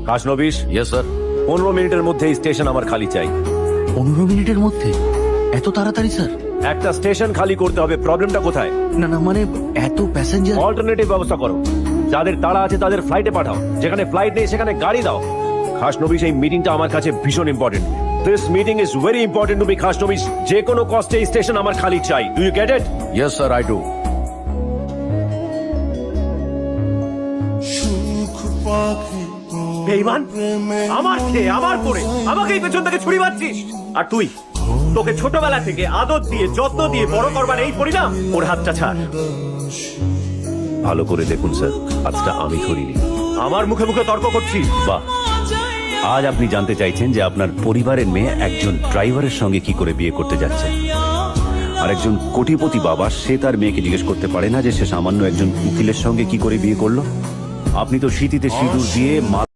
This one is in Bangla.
কাশনবিশ, ইয়েস স্যার। 15 মিনিটের মধ্যে এই স্টেশন আমার খালি চাই। 15 মিনিটের মধ্যে? এত তাড়াতাড়ি স্যার? একটা স্টেশন খালি করতে হবে, প্রবলেমটা কোথায়? না না, মানে এত প্যাসেঞ্জার। অল্টারনেটিভ ব্যবস্থা করো, যাদের তাড়া আছে তাদের ফ্লাইটে পাঠাও, যেখানে ফ্লাইট নেই সেখানে গাড়ি দাও। খাসনবিশ, এই মিটিংটা আমার কাছে ভীষণ important. This meeting is very important to me Khasnabish. যে কোনো কস্টে এই স্টেশন আমার খালি চাই। Do you get it? Yes sir, I do. বেঈমান, আমার খেয়ে আমার পরে আমাকেই পেছন থেকে ছুরি মারছিস। আর তুই, তোকে ছোটবেলা থেকে আদর দিয়ে যত্ন দিয়ে বড় করবার এই পরিণাম। ওর হাতটা ছাড়। ভালো করে দেখুন স্যার, হাতটা আমি ধরিনি। আমার মুখে মুখে তর্ক করছিস? বাহ, আজ আপনি জানতে চাইছেন যে আপনার পরিবারের মেয়ে একজন ড্রাইভারের সঙ্গে কি করে বিয়ে করতে যাচ্ছে। আর একজন কোটিপতি বাবা, সে তার মেয়েকে জিজ্ঞেস করতে পারে না যে সে সামান্য একজন উকিলের সঙ্গে কি করে বিয়ে করলো। আপনি তো শীতিতে সিঁদুর দিয়ে